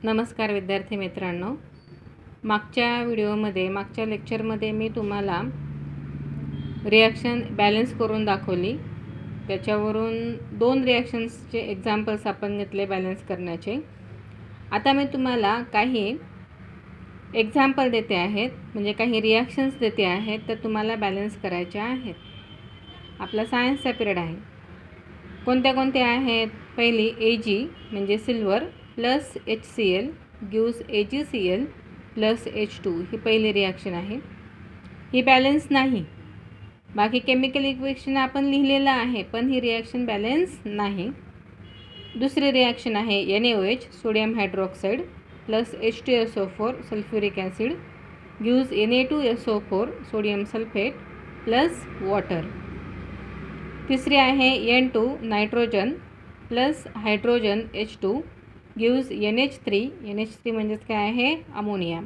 नमस्कार विद्यार्थी मित्रांनो, मागच्या लेक्चरमध्ये मी तुम्हाला रिॲक्शन बॅलन्स करून दाखवली। त्याच्यावरून 2 रिॲक्शन्सचे एग्जाम्पल्स आपण घेतले बॅलन्स करण्याचे। आता मी तुम्हाला काही एग्जाम्पल देते आहेत, म्हणजे काही रिॲक्शन्स देते आहेत, तर तुम्हाला बॅलन्स करायच्या आहेत। आपला सायन्सचा पिरियड आहे। कोणत्या आहेत? पहिली Ag म्हणजे silver plus HCl gives AgCl plus H2 ही पहिली रिॲक्शन आहे। ही बॅलन्स नाही। बाकी केमिकल इक्वेशन आपण लिहिलेलं आहे, पण ही रिॲक्शन बॅलन्स नाही। दुसरी रिॲक्शन आहे NaOH sodium hydroxide plus H2SO4 sulphuric acid gives Na2SO4 sodium sulphate plus water. तिसरी आहे N2 nitrogen plus hydrogen H2 gives NH3 म्हणजेच काय आहे? अमोनिया।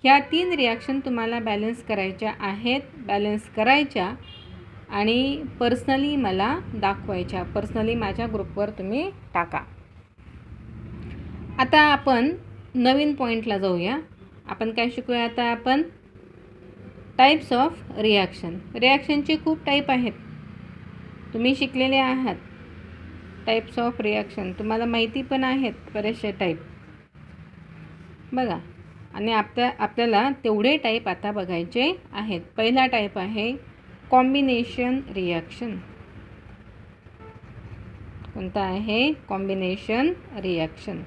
ह्या 3 रिॲक्शन तुम्हाला बॅलन्स करायच्या आहेत, बॅलन्स करायच्या आणि पर्सनली मला दाखवायच्या। पर्सनली माझ्या ग्रुपवर तुम्ही टाका। आता आपण नवीन पॉईंटला जाऊया। आपण काय शिकूया आता? आपण टाईप्स ऑफ रिॲक्शन। रिॲक्शनचे खूप टाईप आहेत, तुम्ही शिकलेले आहात। टाईप्स ऑफ रिॲक्शन तुम्हाला माहिती पण आहेत बरेचसे टाईप बघा, आणि आपल्याला तेवढे टाईप आता बघायचे आहेत। पहिला टाईप आहे कॉम्बिनेशन रिॲक्शन। कोणता आहे? Combination reaction.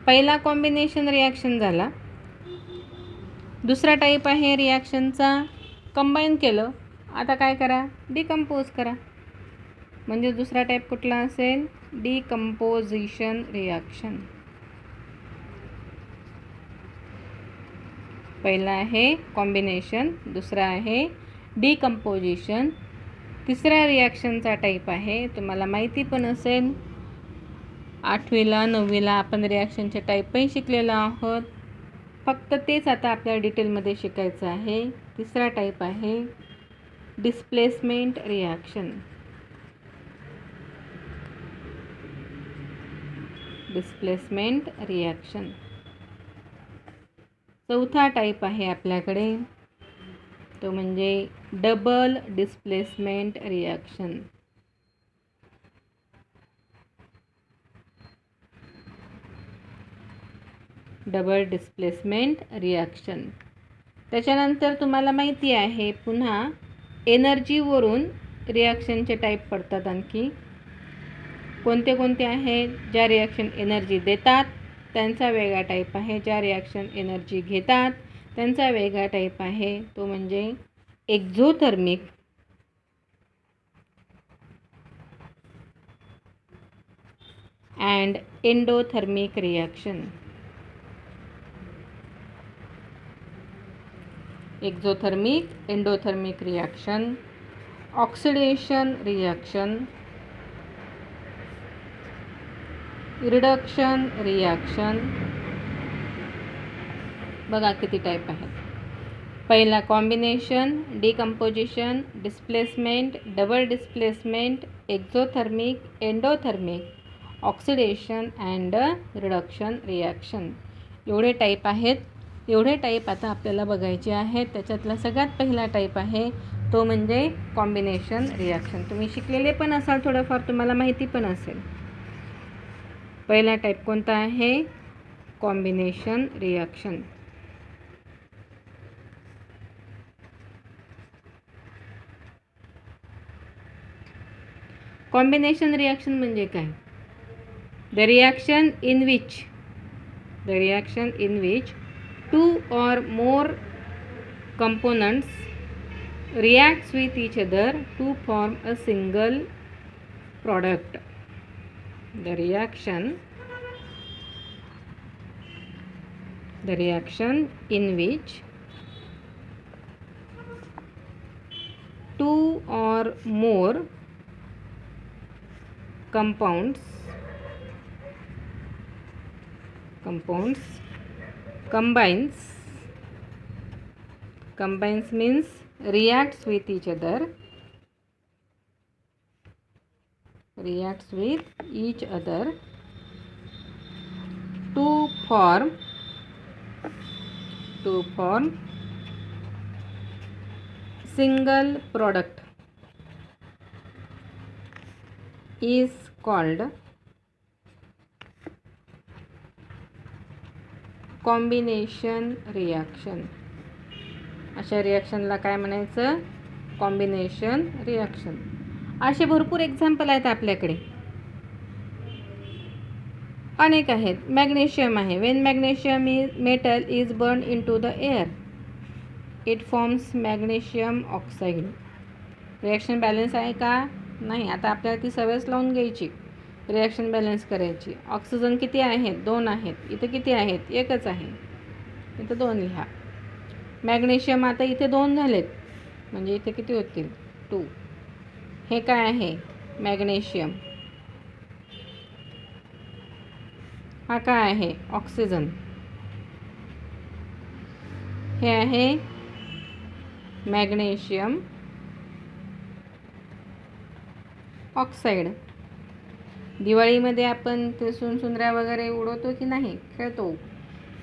पहिला कॉम्बिनेशन रिॲक्शन झाला। दुसरा टाईप आहे रिॲक्शनचा कंबाईन केलं, आता काय करा? डिकम्पोज करा। म्हणजे दुसरा टाईप कुठला असेल? Decomposition reaction. पहिला आहे कॉम्बिनेशन, दुसरा आहे डिकम्पोजिशन। तिसऱ्या रिॲक्शनचा टाईप आहे, तुम्हाला माहिती पण असेल, 8वीला 9वीला आपण रिॲक्शनचे टाईप पण शिकलेलो आहोत, फक्त तेच आता आपल्याला डिटेलमध्ये शिकायचं आहे। तिसरा टाईप आहे डिस्प्लेसमेंट रिॲक्शन। Displacement reaction. चौथा टाईप आहे आपल्याकडे, तो म्हणजे double displacement reaction. Double displacement reaction. त्याच्यानंतर तुम्हाला माहिती आहे पुन्हा एनर्जीवरून रिॲक्शनचे टाईप पडतात। आणखी कोणते आहेत? ज्या रिॲक्शन एनर्जी देतात त्यांचा वेगळा टाईप आहे, ज्या रिॲक्शन एनर्जी घेतात त्यांचा वेगळा टाईप आहे, तो म्हणजे exothermic and endothermic reaction. Exothermic, endothermic reaction, oxidation reaction, reduction reaction. बघा किती टाईप आहेत। पहिला combination, decomposition, displacement, double displacement, exothermic, endothermic, oxidation and reduction reaction. एवढे टाईप आहेत। एवढे टाईप आता आपल्याला बघायचे आहेत। त्याच्यातला सगळ्यात पहिला टाईप आहे तो म्हणजे कॉम्बिनेशन रिॲक्शन। तुम्ही शिकलेले पण असाल, थोडंफार तुम्हाला माहिती पण असेल। पहिला टाईप कोणता आहे? Combination reaction. कॉम्बिनेशन रिॲक्शन म्हणजे काय? The reaction in which 2 or more components reacts with each other to form a single product. The reaction in which 2 or more compounds combines means reacts with each other to form single product is called combination reaction. अशा रिॲक्शनला काय म्हणायचं? Combination reaction. असे भरपूर example आहेत आपल्याकडे, अनेक आहेत. मॅग्नेशियम आहे. When magnesium metal is burn into the air it forms magnesium oxide. Reaction balance आहे का? नाही. आता आपल्याला ती सवयच लावून घ्यायची रिॲक्शन बॅलन्स करायची. ऑक्सिजन किती आहेत? 2 आहेत. इथं किती आहेत? 1च आहे. इथं 2 लिहा. मॅग्नेशियम आता इथे 2 झालेत, म्हणजे इथे किती होतील? 2. हे काय आहे? मॅग्नेशियम. हा काय आहे? ऑक्सिजन. हे आहे मॅग्नेशियम ऑक्साईड. दिवाळीमध्ये आपण ते सुनसुंदऱ्या वगैरे उडवतो की नाही? खेळतो.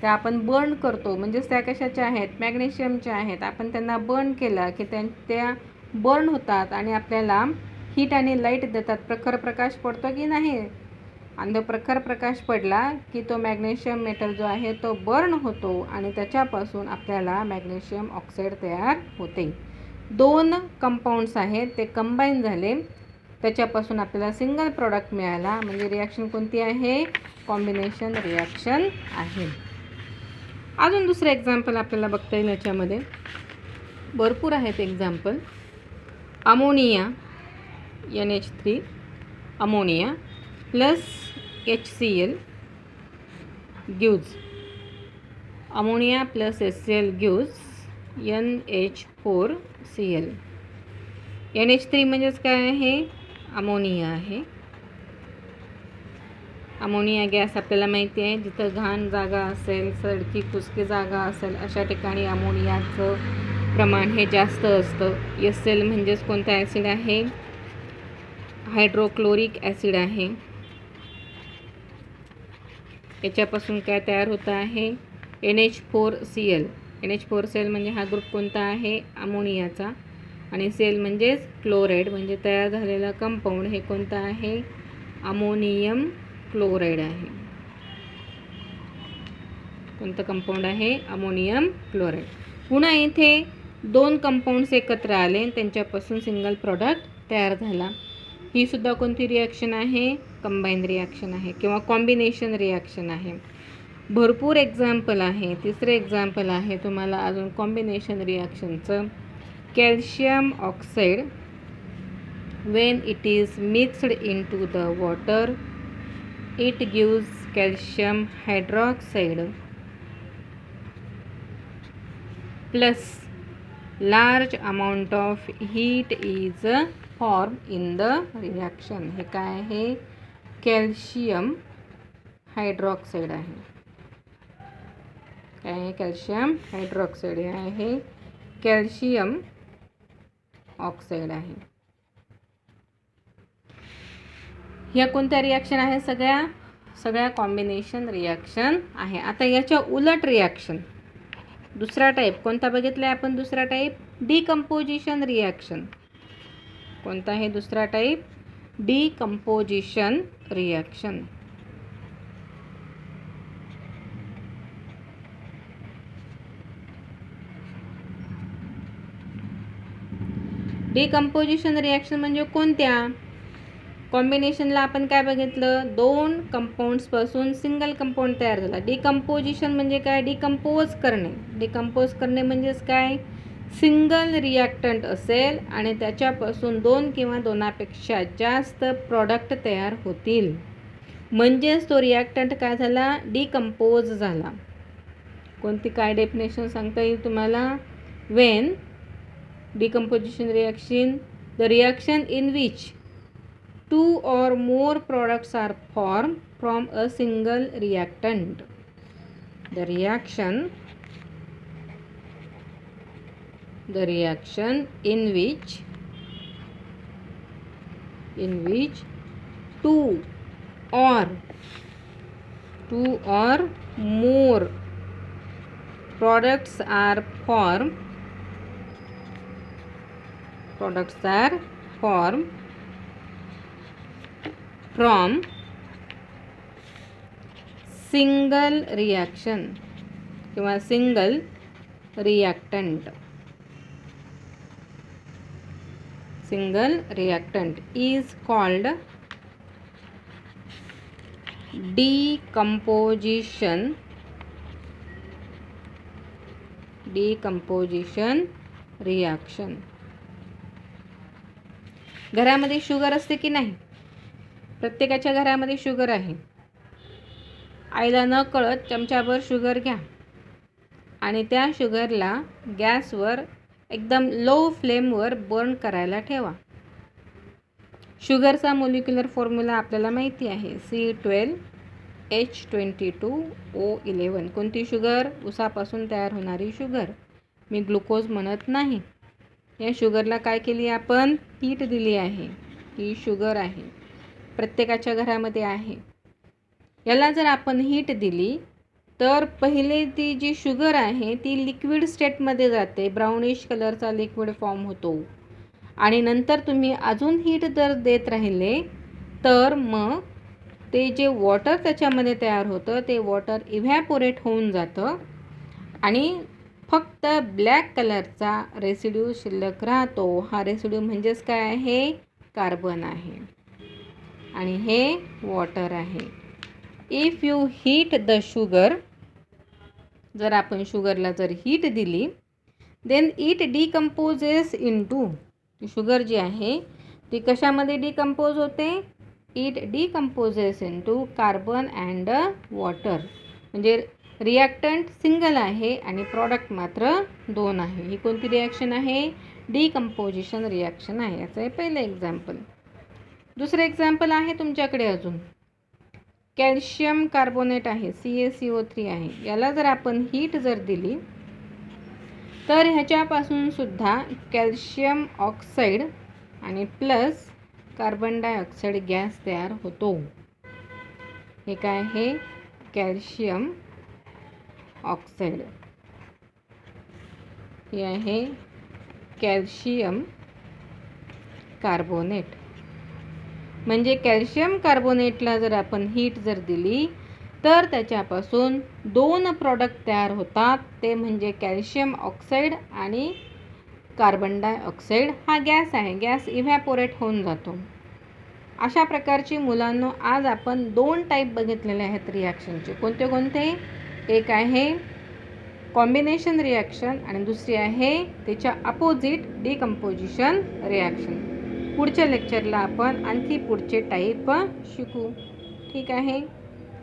त्या आपण बर्न करतो, म्हणजेच त्या कशाच्या आहेत? मॅग्नेशियमच्या आहेत. आपण त्यांना बर्न केलं की त्या बर्न होतात आणि आपल्याला हीट आणि लाईट देतात. प्रखर प्रकाश पडतो की नाही? आणि तो प्रखर प्रकाश पडला की तो मॅग्नेशियम मेटल जो आहे तो बर्न होतो आणि त्याच्यापासून आपल्याला मॅग्नेशियम ऑक्साईड तयार होते. 2 कंपाऊंड्स आहेत, ते कंबाईन झाले, त्याच्यापासून आपल्याला सिंगल प्रॉडक्ट मिळाला. म्हणजे रिॲक्शन कोणती आहे? कॉम्बिनेशन रिॲक्शन आहे. अजून दुसरं एक्झाम्पल आपल्याला बघता येईल. याच्यामध्ये भरपूर आहेत example. Ammonia NH3 ammonia plus HCl gives ammonia plus HCl gives NH4Cl. NH3 म्हणजेच काय आहे? अमोनिया आहे. अमोनिया गॅस आपल्याला माहिती आहे, जिथं घाण जागा असेल, सडकी खुसकी जागा असेल, अशा ठिकाणी अमोनियाचं प्रमाण हे जास्त असतं. HCl म्हणजेच कोणता ॲसिड आहे? हायड्रोक्लोरिक ॲसिड आहे. याच्यापासून काय तयार होतं आहे? NH4Cl. NH4Cl म्हणजे हा ग्रुप कोणता आहे? अमोनियाचा. आणि सेल म्हणजेच क्लोराईड, म्हणजे तयार झालेला कंपाऊंड हे कोणतं आहे? अमोनियम क्लोराईड आहे. कोणतं कंपाऊंड आहे? Ammonium chloride. पुन्हा इथे 2 कंपाऊंड्स एकत्र आले, त्यांच्यापासून सिंगल प्रॉडक्ट तयार झाला. ही सुद्धा कोणती रिॲक्शन आहे? कंबाईन रिॲक्शन आहे किंवा कॉम्बिनेशन रिॲक्शन आहे. भरपूर एक्झाम्पल आहे. तिसरं एक्झाम्पल आहे तुम्हाला अजून कॉम्बिनेशन रिॲक्शनचं. Calcium oxide when it is mixed into the water it gives calcium hydroxide plus large amount of heat is formed in the reaction. हे काय आहे? कॅल्शियम हायड्रॉक्साईड आहे. काय आहे? Calcium hydroxide. हे आहे कॅल्शियम ऑक्साईड आहे. ह्या कोणत्या रिॲक्शन आहे? सगळ्या कॉम्बिनेशन रिॲक्शन आहे. आता याच्या उलट रिॲक्शन दुसरा टाईप कोणता बघितला आहे आपण? दुसरा टाईप डिकम्पोजिशन रिॲक्शन. कोणता आहे दुसरा type? Decomposition reaction. Decomposition reaction म्हणजे कोणत्या? कॉम्बिनेशनला आपण काय बघितलं? 2 कंपाऊंड्सपासून सिंगल कंपाऊंड तयार झाला. डिकम्पोजिशन म्हणजे काय? डिकम्पोज करणे. डिकम्पोज करणे म्हणजेच काय? सिंगल रिॲक्टंट असेल आणि त्याच्यापासून 2 किंवा 2पेक्षा जास्त प्रॉडक्ट तयार होतील, म्हणजेच तो रिॲक्टंट काय झाला? डिकम्पोज झाला. कोणती काय डेफिनेशन सांगता येईल तुम्हाला? Wien decomposition reaction, the reaction in which 2 or more products are formed from a single reactant. The reaction in which 2 or 2 or more products are formed from single reaction किंवा single reactant. Single reactant is called decomposition reaction. घरामध्ये sugar असते की नाही? प्रत्येकाच्या घरामध्ये sugar आहे. आईला न कळत चमचाभर शुगर घ्या आणि त्या शुगरला गॅसवर एकदम लो फ्लेमवर बर्न करायला ठेवा. शुगरचा मोलिक्युलर फॉर्म्युला आपल्याला माहिती आहे, C12H22O11. कोणती शुगर? उसापासून तयार होणारी शुगर. मी ग्लुकोज म्हणत नाही. या शुगरला काय केली आपण? हीट दिली आहे. ही शुगर आहे, प्रत्येकाच्या घरामध्ये आहे. याला जर आपण हीट दिली तर पहिले ती जी शुगर आहे ती लिक्विड स्टेटमध्ये जाते, ब्राउनिश कलरचा लिक्विड फॉर्म होतो. आणि नंतर तुम्ही अजून हीट जर देत राहिले तर मग ते जे वॉटर त्याच्यामध्ये तयार होतं ते वॉटर इव्हॅपोरेट होऊन जातं आणि फक्त ब्लॅक कलरचा रेसिड्यू शिल्लक राहतो. हा रेसिड्यू म्हणजेच काय आहे? कार्बन आहे आणि हे वॉटर आहे. If you heat the sugar, जर आपण शुगरला जर हीट दिली, then it decomposes into, sugar जी आहे ती कशामध्ये डिकम्पोज होते? It decomposes into carbon and water. म्हणजे रिॲक्टंट सिंगल आहे आणि प्रॉडक्ट मात्र 2 आहे. ही कोणती रिॲक्शन आहे? डिकम्पोजिशन रिॲक्शन आहे. याचं हे पहिलं एक्झाम्पल. दुसरं एक्झाम्पल आहे तुमच्याकडे अजून, कॅल्शियम कार्बोनेट आहे, CaCO3 आहे. याला जर आपण हीट जर दिली तर ह्याच्यापासून सुद्धा कॅल्शियम ऑक्साईड आणि प्लस कार्बन डायऑक्साईड गॅस तयार होतो. हे काय आहे? Calcium oxide. हे आहे कॅल्शियम कार्बोनेट. म्हणजे कॅल्शियम कार्बोनेटला जर आपण हीट जर दिली तर त्याच्यापासून 2 प्रॉडक्ट तयार होतात. ते म्हणजे कॅल्शियम ऑक्साईड आणि कार्बन डायऑक्साईड. हा गॅस आहे, गॅस इव्हॅपोरेट होऊन जातो. अशा प्रकारची मुलांनो आज आपण 2 टाईप बघितलेले आहेत रिॲक्शनचे. कोणते कोणते? एक आहे कॉम्बिनेशन रिॲक्शन आणि दुसरी आहे त्याच्या अपोजिट डिकम्पोजिशन रिॲक्शन. पुढच्या लेक्चरला आपण आणखी पुढचे टाईप शिकू. ठीक आहे.